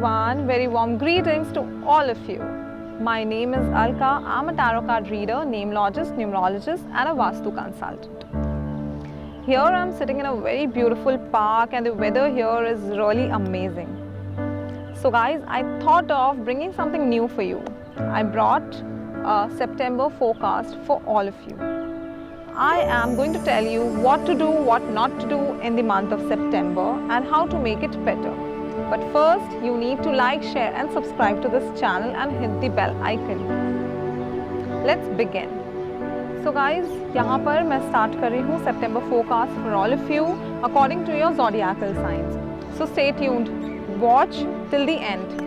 everyone, very warm greetings to all of you. My name is Alka. I'm a tarot card reader, namelogist, numerologist and a Vastu consultant. Here I'm sitting in a very beautiful park and the weather here is really amazing. So guys, I thought of bringing something new for you. I brought a September forecast for all of you. I am going to tell you what to do, what not to do in the month of September and how to make it better. But first, you need to like, share and subscribe to this channel and hit the bell icon. Let's begin. So guys, यहाँ पर मैं start कर रही हूँ September forecast for all of you according to your zodiacal signs. So stay tuned. Watch till the end.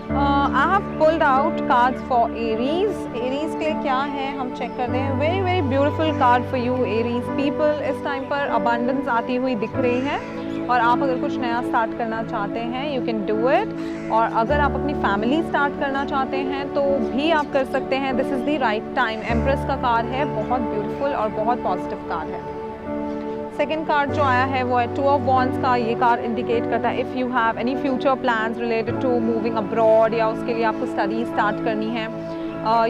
I have pulled out cards for Aries. Aries के लिए क्या है हम चेक करते हैं. Very very beautiful card for you Aries people. इस time पर abundance आती हुई दिख रही है और आप अगर कुछ नया स्टार्ट करना चाहते हैं you can do it. और अगर आप अपनी फैमिली स्टार्ट करना चाहते हैं तो भी आप कर सकते हैं. This is the right time. Empress का कार्ड है, बहुत ब्यूटीफुल और बहुत पॉजिटिव कार्ड है. सेकेंड कार्ड जो आया है वो है टू ऑफ वॉन्ड्स का. ये कार्ड इंडिकेट करता है if you have any future plans related to moving abroad या उसके लिए आपको स्टडीज स्टार्ट करनी है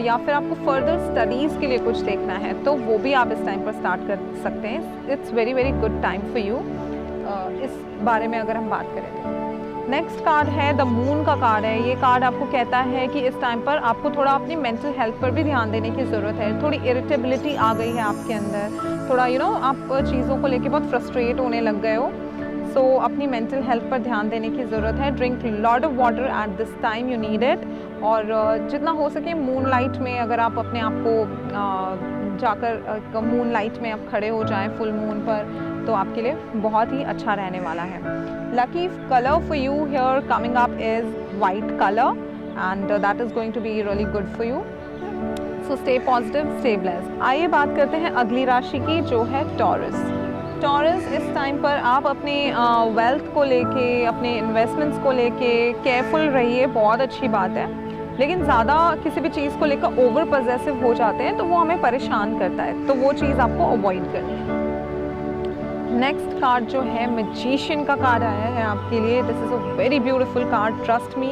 या फिर आपको फर्दर स्टडीज़ के लिए कुछ देखना है तो वो भी आप इस टाइम पर स्टार्ट कर सकते हैं. It's very very good time for you. इस बारे में अगर हम बात करें तो नेक्स्ट कार्ड है द मून का कार्ड है. ये कार्ड आपको कहता है कि इस टाइम पर आपको थोड़ा अपनी मेंटल हेल्थ पर भी ध्यान देने की ज़रूरत है. थोड़ी इरिटेबिलिटी आ गई है आपके अंदर, थोड़ा आप चीज़ों को लेके बहुत फ्रस्ट्रेट होने लग गए हो. सो अपनी मेंटल हेल्थ पर ध्यान देने की ज़रूरत है. Drink lot of water at this time, you need it. और जितना हो सके मून लाइट में अगर आप अपने आप को जाकर मून लाइट में आप खड़े हो जाएं फुल मून पर तो आपके लिए बहुत ही अच्छा रहने वाला है. Lucky colour for you here coming up is white colour and that is going to be really good for you. So stay positive, stay blessed. आइए बात करते हैं अगली राशि की जो है टॉरस. टॉरस इस टाइम पर आप अपने वेल्थ को लेके, अपने इन्वेस्टमेंट्स को लेके केयरफुल रहिए. बहुत अच्छी बात है. लेकिन ज़्यादा किसी भी चीज़ को लेकर ओवर पॉजेसिव हो जाते हैं तो वो हमें परेशान करता है, तो वो चीज़ आपको अवॉइड करनी है. नेक्स्ट कार्ड जो है मैजिशियन का कार्ड आया है आपके लिए. This is a very beautiful card, trust me.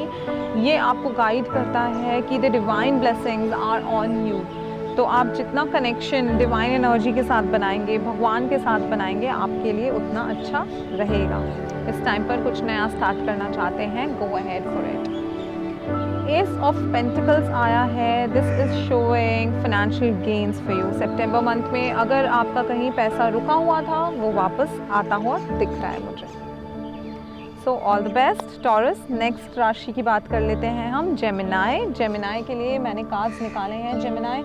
ये आपको गाइड करता है कि the divine blessings are on you. तो आप जितना कनेक्शन डिवाइन एनर्जी के साथ बनाएंगे, भगवान के साथ बनाएंगे, आपके लिए उतना अच्छा रहेगा. इस टाइम पर कुछ नया स्टार्ट करना चाहते हैं, go ahead for it. S of pentacles आया है. This is showing financial gains for you. September month में अगर आपका कहीं पैसा रुका हुआ था वो वापस आता हुआ दिख रहा है मुझे. So all the best taurus. Next राशि की बात कर लेते हैं हम जेमिनाई. जेमिनाई के लिए मैंने कार्ड्स निकाले हैं. Gemini,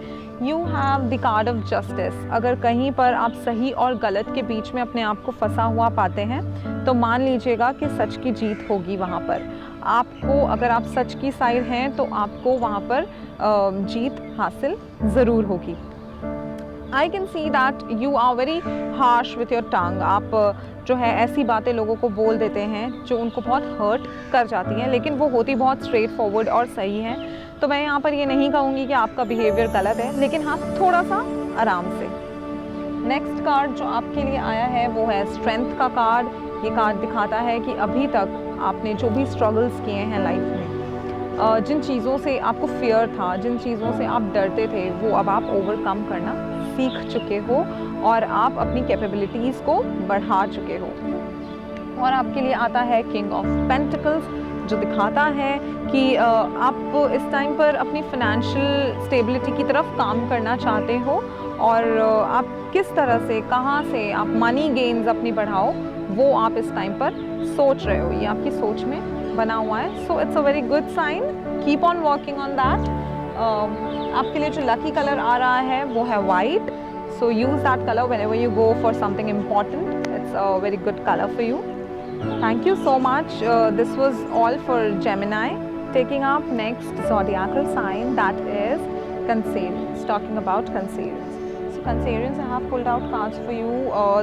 you have the card of justice. अगर कहीं पर आप सही और गलत के बीच में अपने आप को फंसा हुआ पाते हैं तो मान लीजिएगा कि सच की जीत होगी. वहाँ पर आपको, अगर आप सच की साइड हैं तो आपको वहाँ पर जीत हासिल ज़रूर होगी. I can see that you are very harsh with your tongue. आप जो है ऐसी बातें लोगों को बोल देते हैं जो उनको बहुत हर्ट कर जाती हैं, लेकिन वो होती बहुत स्ट्रेट फॉरवर्ड और सही है. तो मैं यहाँ पर ये नहीं कहूँगी कि आपका बिहेवियर गलत है, लेकिन हाँ थोड़ा सा आराम से. नेक्स्ट कार्ड जो आपके लिए आया है वो है स्ट्रेंथ का कार्ड. ये कार्ड दिखाता है कि अभी तक आपने जो भी स्ट्रगल्स किए हैं लाइफ में, जिन चीज़ों से आपको फियर था, जिन चीज़ों से आप डरते थे, वो अब आप ओवरकम करना सीख चुके हो और आप अपनी कैपेबिलिटीज़ को बढ़ा चुके हो. और आपके लिए आता है किंग ऑफ पेंटिकल्स जो दिखाता है कि आप इस टाइम पर अपनी फाइनेंशियल स्टेबिलिटी की तरफ काम करना चाहते हो और आप किस तरह से, कहाँ से आप मनी गेन्स अपनी बढ़ाओ वो आप इस टाइम पर सोच रहे हो. ये आपकी सोच में बना हुआ है. So it's a very good sign. Keep on working on that. आपके लिए जो लकी कलर आ रहा है वो है white. So use that colour whenever you go for something important. It's a very good colour for you. Thank you so much. This was all for Gemini. Taking up next zodiacal sign, that is Cancerians. Talking about Cancerians. So Cancerians, I have pulled out cards for you.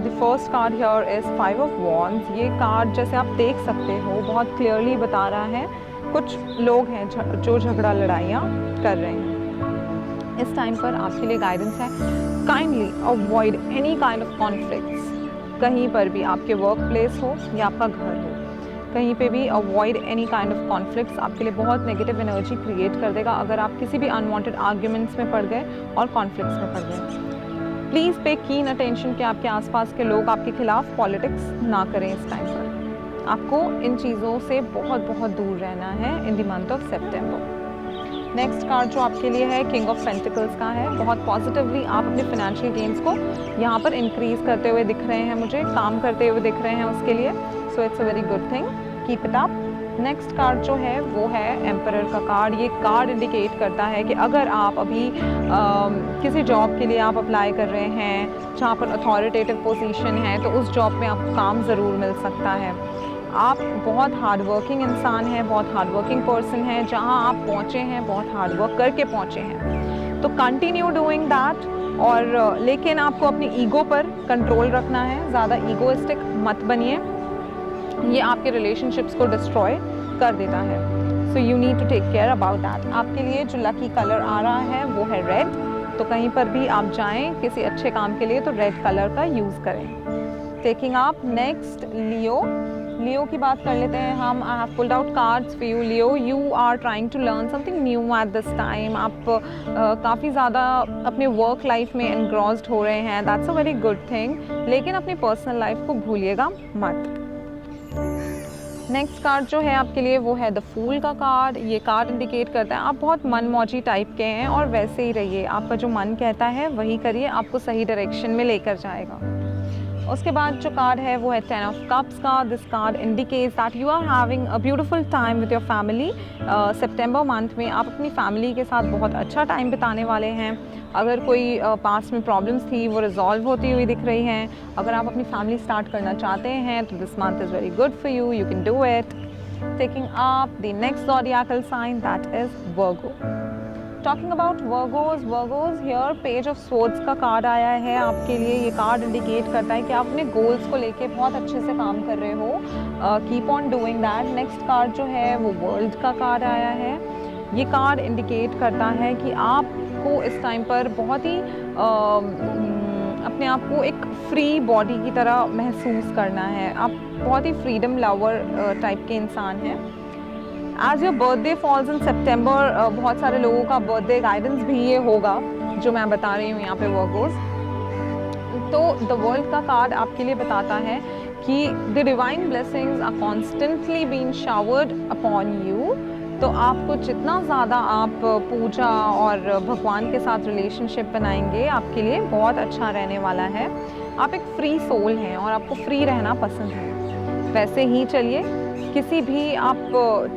The first card here is Five of Wands. ये card जैसे आप देख सकते हो बहुत clearly बता रहा है कुछ लोग हैं जो झगड़ा लड़ाइयाँ कर रहे हैं. इस टाइम पर आपके लिए गाइडेंस है. Kindly avoid any kind of conflicts. कहीं पर भी, आपके वर्क प्लेस हो या आपका घर हो, कहीं पे भी avoid any kind of conflicts आपके लिए बहुत नेगेटिव एनर्जी क्रिएट कर देगा अगर आप किसी भी अनवांटेड आर्ग्यूमेंट्स में पड़ गए और कॉन्फ्लिक्ट्स में पड़ गए। प्लीज़ पे कीन अटेंशन कि आपके आसपास के लोग आपके खिलाफ पॉलिटिक्स ना करें इस टाइम पर। आपको इन चीज़ों से बहुत बहुत दूर रहना है इन the month of September. Next card जो आपके लिए है किंग ऑफ पेंटिकल्स का है। बहुत पॉजिटिवली आप अपने फाइनेंशियल गेन्स को यहाँ पर इंक्रीज करते हुए दिख रहे हैं, मुझे काम करते हुए दिख रहे हैं उसके लिए। सो it's a very good thing, keep it up. Next card जो है वो है एम्परर का कार्ड। ये कार्ड इंडिकेट करता है कि अगर आप अभी किसी जॉब के लिए आप अप्लाई कर रहे हैं जहाँ पर अथॉरिटेटिव पोजीशन है तो उस जॉब में आपको काम ज़रूर मिल सकता है। आप बहुत हार्ड वर्किंग इंसान हैं, बहुत हार्ड वर्किंग पर्सन हैं, जहाँ आप पहुँचे हैं बहुत हार्ड वर्क करके पहुँचे हैं, तो कंटिन्यू डूइंग दैट। और लेकिन आपको अपनी ईगो पर कंट्रोल रखना है, ज़्यादा ईगोइस्टिक मत बनिए, ये आपके रिलेशनशिप्स को डिस्ट्रॉय कर देता है। So you need to take care about that. आपके लिए जो लकी कलर आ रहा है वो है रेड, तो कहीं पर भी आप जाएं किसी अच्छे काम के लिए तो रेड कलर का यूज़ करें। Taking up next Leo. Leo की बात कर लेते हैं हम। I have pulled out cards for you Leo. You are trying to learn something new at this time. आप काफ़ी ज़्यादा अपने वर्क लाइफ में एनग्रॉस्ड हो रहे हैं, that's a very good thing, लेकिन अपनी पर्सनल लाइफ को भूलिएगा मत। नेक्स्ट कार्ड जो है आपके लिए वो है द फूल का कार्ड। ये कार्ड इंडिकेट करता है आप बहुत मनमौजी टाइप के हैं और वैसे ही रहिए, आपका जो मन कहता है वही करिए, आपको सही डायरेक्शन में लेकर जाएगा। उसके बाद जो कार्ड है वो है 10 ऑफ कप्स का। This card indicates that you are having a beautiful time with your family. सितंबर मंथ में आप अपनी फैमिली के साथ बहुत अच्छा टाइम बिताने वाले हैं। अगर कोई पास्ट में प्रॉब्लम्स थी वो रिजॉल्व होती हुई दिख रही हैं। अगर आप अपनी फैमिली स्टार्ट करना चाहते हैं तो this month is very good for you, you can do it. Taking up the next zodiacal sign that is Virgo. Talking about Virgos here page of swords का कार्ड आया है आपके लिए। ये कार्ड इंडिकेट करता है कि आप अपने गोल्स को लेके बहुत अच्छे से काम कर रहे हो, keep on doing that. Next card जो है वो वर्ल्ड का कार्ड आया है। ये कार्ड इंडिकेट करता है कि आपको इस टाइम पर बहुत ही अपने आप को एक फ्री बॉडी की तरह महसूस करना है। आप बहुत ही फ्रीडम लवर टाइप के इंसान हैं। As your birthday falls in September, बहुत सारे लोगों का बर्थडे गाइडेंस भी ये होगा जो मैं बता रही हूँ यहाँ पे वर्गोस। तो द वर्ल्ड का कार्ड आपके लिए बताता है कि the divine blessings are constantly being showered upon you. तो आपको जितना ज़्यादा आप पूजा और भगवान के साथ रिलेशनशिप बनाएंगे आपके लिए बहुत अच्छा रहने वाला है। आप एक फ्री सोल हैं और आपको फ्री रहना पसंद है, वैसे ही चलिए। किसी भी आप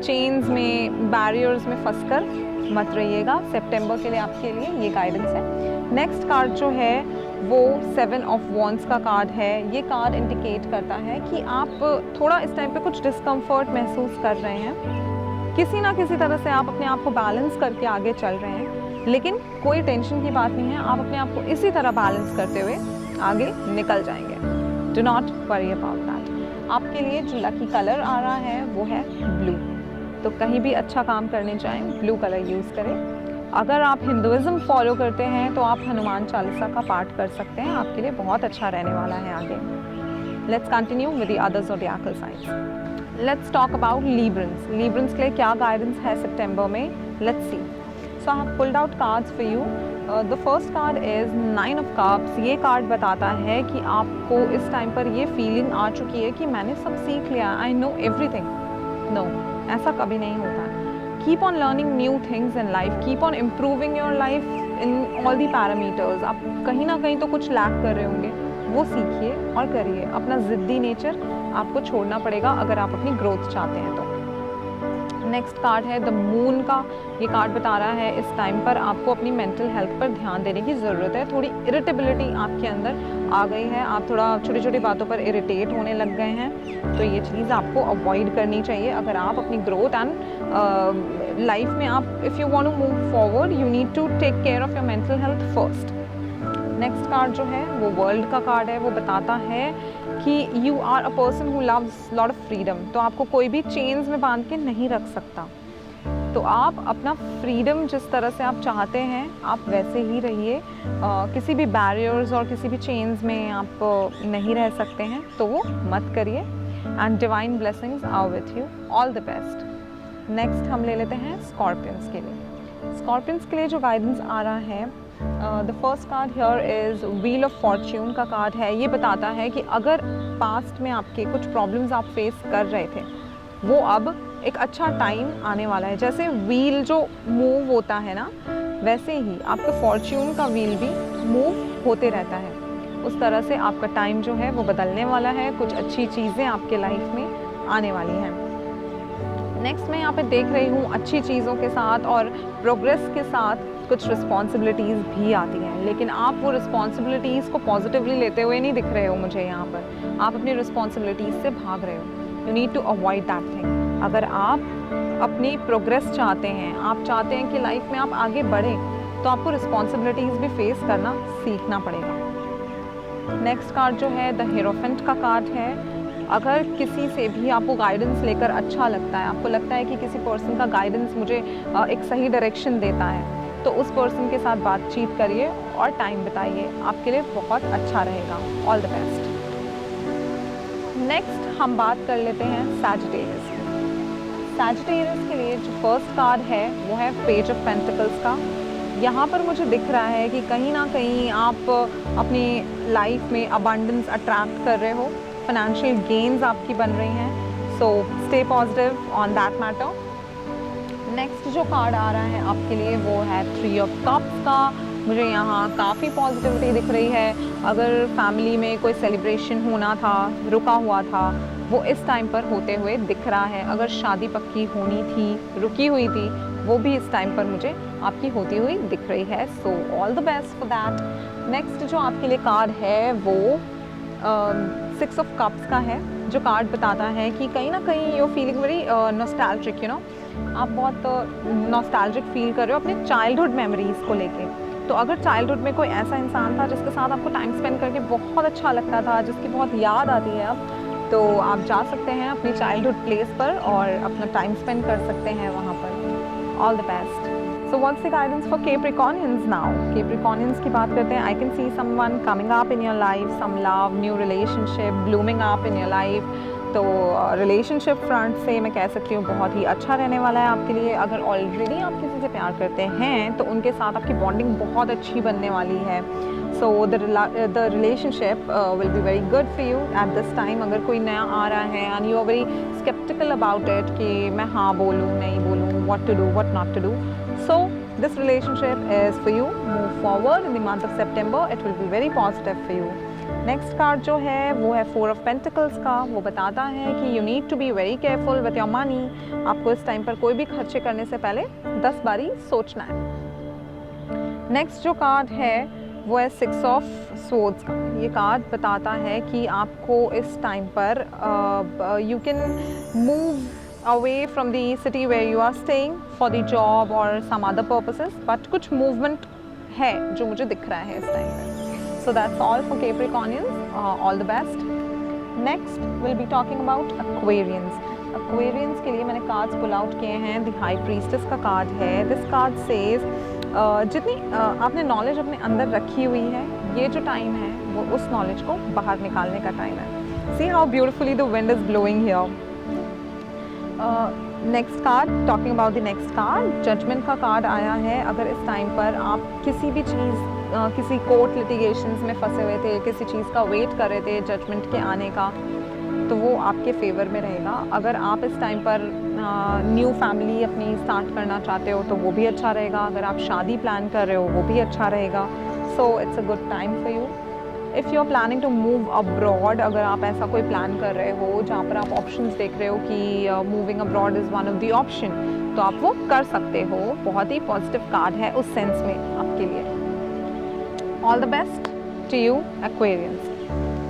चेन्स में, बैरियर्स में फंसकर मत रहिएगा। सितंबर के लिए आपके लिए ये गाइडेंस है। नेक्स्ट कार्ड जो है वो 7 ऑफ वॉन्ड्स का कार्ड है। ये कार्ड इंडिकेट करता है कि आप थोड़ा इस टाइम पे कुछ डिस्कम्फर्ट महसूस कर रहे हैं। किसी ना किसी तरह से आप अपने आप को बैलेंस करके आगे चल रहे हैं, लेकिन कोई टेंशन की बात नहीं है, आप अपने आप को इसी तरह बैलेंस करते हुए आगे निकल जाएंगे। Do not worry about that. आपके लिए जो लकी कलर आ रहा है वो है ब्लू, तो कहीं भी अच्छा काम करने जाएं ब्लू कलर यूज़ करें। अगर आप हिंदुइज्म फॉलो करते हैं तो आप हनुमान चालीसा का पाठ कर सकते हैं, आपके लिए बहुत अच्छा रहने वाला है आगे। Let's continue with the other zodiacal science. Let's talk about Librans. Librans के लिए क्या गाइडेंस है सितंबर में, let's see. So I have pulled out cards for you. The first card is 9 of cups. ये कार्ड बताता है कि आपको इस टाइम पर ये फीलिंग आ चुकी है कि मैंने सब सीख लिया, आई नो एवरीथिंग। नो, ऐसा कभी नहीं होता। Keep on learning new things in life, keep on improving your life in all the parameters. आप कहीं ना कहीं तो कुछ लैक कर रहे होंगे, वो सीखिए और करिए। अपना ज़िद्दी नेचर आपको छोड़ना पड़ेगा अगर आप अपनी ग्रोथ चाहते हैं तो। नेक्स्ट कार्ड है द मून का। ये कार्ड बता रहा है इस टाइम पर आपको अपनी मेंटल हेल्थ पर ध्यान देने की ज़रूरत है। थोड़ी इरिटेबिलिटी आपके अंदर आ गई है, आप थोड़ा छोटी छोटी बातों पर इरिटेट होने लग गए हैं, तो ये चीज़ आपको अवॉइड करनी चाहिए। अगर आप अपनी ग्रोथ एंड लाइफ में आप if you want to move forward you need to take care of your mental health first. Next card जो है वो वर्ल्ड का कार्ड है। वो बताता है कि you are a person who loves lot of freedom. तो आपको कोई भी चेन्स में बांध के नहीं रख सकता, तो आप अपना फ्रीडम जिस तरह से आप चाहते हैं आप वैसे ही रहिए। किसी भी बैरियर्स और किसी भी चेन्स में आप नहीं रह सकते हैं तो वो मत करिए। And divine blessings are with you, all the best. Next हम ले लेते हैं स्कॉर्पियंस के लिए। स्कॉर्पियंस के लिए जो गाइडेंस आ रहा है, the first card here is wheel of Fortune का कार्ड है। ये बताता है कि अगर पास्ट में आपके कुछ प्रॉब्लम्स आप फेस कर रहे थे, वो अब एक अच्छा टाइम आने वाला है। जैसे व्हील जो मूव होता है ना, वैसे ही आपका फॉर्च्यून का व्हील भी मूव होते रहता है। उस तरह से आपका टाइम जो है वो बदलने वाला है, कुछ अच्छी चीज़ें आपके लाइफ में आने वाली हैं। नेक्स्ट मैं यहाँ पे देख रही हूँ अच्छी चीज़ों के साथ और प्रोग्रेस के साथ कुछ रिस्पॉन्सिबिलिटीज़ भी आती हैं, लेकिन आप वो रिस्पॉन्सिबिलिटीज़ को पॉजिटिवली लेते हुए नहीं दिख रहे हो मुझे यहाँ पर। आप अपनी रिस्पॉन्सिबिलिटीज़ से भाग रहे हो। You need to avoid that thing. अगर आप अपनी प्रोग्रेस चाहते हैं, आप चाहते हैं कि लाइफ में आप आगे बढ़ें, तो आपको रिस्पॉन्सिबिलिटीज़ भी फेस करना सीखना पड़ेगा। नेक्स्ट कार्ड जो है द हीरोफेंट का कार्ड है। अगर किसी से भी आपको गाइडेंस लेकर अच्छा लगता है, आपको लगता है कि किसी पर्सन का गाइडेंस मुझे एक सही डायरेक्शन देता है, तो उस पर्सन के साथ बातचीत करिए और टाइम बिताइए, आपके लिए बहुत अच्छा रहेगा। All the best. नेक्स्ट हम बात कर लेते हैं सैजिटेरियस। सैजिटेरियस के लिए जो फर्स्ट कार्ड है वो है पेज ऑफ पेंटिकल्स का। यहाँ पर मुझे दिख रहा है कि कहीं ना कहीं आप अपनी लाइफ में अबंडेंस अट्रैक्ट कर रहे हो, फाइनेंशियल गेन्स आपकी बन रही हैं, सो stay positive on that matter. Next जो कार्ड आ रहा है आपके लिए वो है 3 ऑफ कप्स का। मुझे यहाँ काफ़ी पॉजिटिविटी दिख रही है। अगर फैमिली में कोई सेलिब्रेशन होना था, रुका हुआ था, वो इस टाइम पर होते हुए दिख रहा है। अगर शादी पक्की होनी थी, रुकी हुई थी, वो भी इस टाइम पर मुझे आपकी होती हुई दिख रही है। So all the best for that. Next जो आपके लिए कार्ड है वो 6 ऑफ कप्स का है, जो कार्ड बताता है कि कहीं ना कहीं you feeling very nostalgic, you know, आप बहुत नॉस्टैल्जिक फील कर रहे हो अपने चाइल्डहुड मेमोरीज़ को लेके। तो अगर चाइल्डहुड में कोई ऐसा इंसान था जिसके साथ आपको टाइम स्पेंड करके बहुत अच्छा लगता था, जिसकी बहुत याद आती है अब, तो आप जा सकते हैं अपनी चाइल्डहुड प्लेस पर और अपना टाइम स्पेंड कर सकते हैं वहाँ पर। All the best. So what's the guidance for Capricornians now? Capricornians की बात करते हैं। I can see someone coming up in your life, some love, new relationship blooming up in your life. तो रिलेशनशिप फ्रंट से मैं कह सकती हूँ बहुत ही अच्छा रहने वाला है आपके लिए। अगर ऑलरेडी आप किसी से प्यार करते हैं तो उनके साथ आपकी बॉन्डिंग बहुत अच्छी बनने वाली है। So the relationship will be very good for you at this time. अगर कोई नया आ रहा है and you are very sceptical about it कि मैं हाँ बोलूँ, नहीं बोलूँ, what to do, what not to do, so this relationship is for you. Move forward in the month of September, it will be very positive for you. Next card जो है वो है 4 ऑफ पेंटिकल्स का। वो बताता है कि you need to be very careful with your money. आपको इस टाइम पर कोई भी खर्चे करने से पहले 10 बारी सोचना है। नेक्स्ट जो कार्ड है वो है 6 ऑफ स्वॉर्ड्स का। ये कार्ड बताता है कि आपको इस टाइम पर you can move away from the city where you are staying for the job और सम अदर पर्पसेस, बट कुछ मूवमेंट है जो मुझे दिख रहा है इस टाइम पर। So that's all for Capricornians. All the best. Next we'll be talking about Aquarians. Aquarians के लिए मैंने cards pull out किए हैं। The High Priestess का card है। This card says जितनी आपने knowledge अपने अंदर रखी हुई है, ये जो time है वो उस knowledge को बाहर निकालने का time है। See how beautifully the wind is blowing here. Next card, talking about the next card, judgement का कार्ड आया है। अगर इस टाइम पर आप किसी भी चीज़ किसी कोर्ट लिटिगेशंस में फंसे हुए थे, किसी चीज़ का वेट कर रहे थे जजमेंट के आने का, तो वो आपके फेवर में रहेगा। अगर आप इस टाइम पर न्यू फैमिली अपनी स्टार्ट करना चाहते हो तो वो भी अच्छा रहेगा। अगर आप शादी प्लान कर रहे हो वो भी अच्छा रहेगा। So it's a good time for you. If you are planning to move abroad, अगर आप ऐसा कोई प्लान कर रहे हो जहाँ पर आप ऑप्शंस देख रहे हो कि moving abroad is one of the option, तो आप वो कर सकते हो। बहुत ही पॉजिटिव कार्ड है उस सेंस में आपके लिए। All the best to you Aquarians.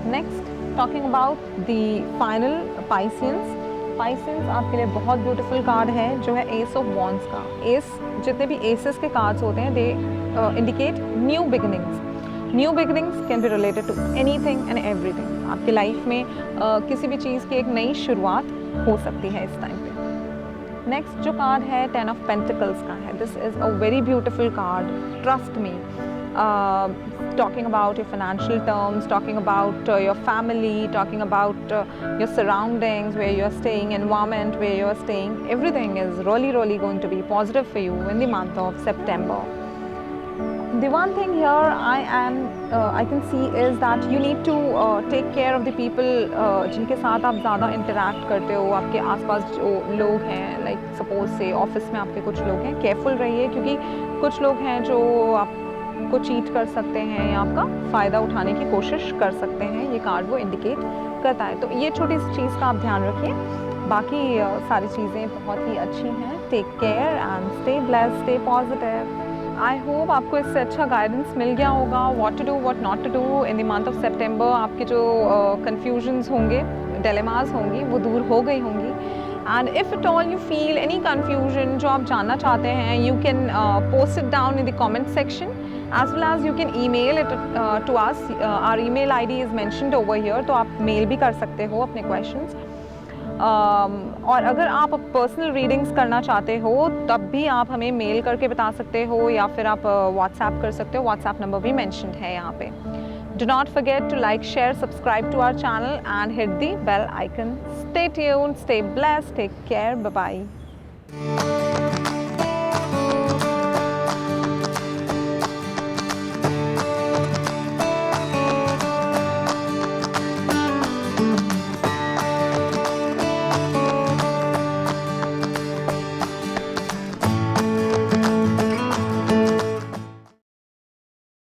Next talking about the final Pisceans. Pisceans आपके लिए बहुत ब्यूटीफुल कार्ड है जो है एस ऑफ वॉन्ड्स का। एस, जितने भी एसेस के कार्ड्स होते हैं, they indicate new beginnings. New beginnings can be related to anything and everything. आपकी लाइफ में किसी भी चीज़ की एक नई शुरुआत हो सकती है इस टाइम पे। नेक्स्ट जो कार्ड है 10 ऑफ पेंटिकल्स का है। This is a very beautiful card, trust me. talking about your financial terms, talking about your family, talking about your surroundings, where you're staying, environment where you're staying. Everything is really going to be positive for you in the month of September. The one thing here I can see is that you need to take care of the people जिनके साथ आप ज़्यादा interact करते हो, आपके आसपास जो लोग हैं, like suppose से ऑफिस में आपके कुछ लोग हैं, careful रहिए, क्योंकि कुछ लोग हैं जो आपको चीट कर सकते हैं या आपका फ़ायदा उठाने की कोशिश कर सकते हैं. ये कार्ड वो इंडिकेट करता है. तो ये छोटी सी चीज़ का आप ध्यान रखिए. बाकी सारी चीज़ें बहुत ही अच्छी हैं. Take care and stay blessed, stay positive. I hope आपको इससे अच्छा गाइडेंस मिल गया होगा, what to do what not to do in the month of September. आपके जो कन्फ्यूजन्स होंगे, डिलेमास होंगी, वो दूर हो गई होंगी. And if at all you feel any confusion जो आप जानना चाहते हैं, you can post it down in the comment section, as well as you can email it to us. Our email ID is mentioned over here, तो आप mail भी कर सकते हो अपने questions. और अगर आप पर्सनल रीडिंग्स करना चाहते हो तब भी आप हमें मेल करके बता सकते हो, या फिर आप व्हाट्सएप कर सकते हो. व्हाट्सएप नंबर भी मेंशन्ड है यहाँ पे. Do not forget to like, share, subscribe to our channel and hit the bell icon. Stay tuned, stay blessed, take care, bye bye.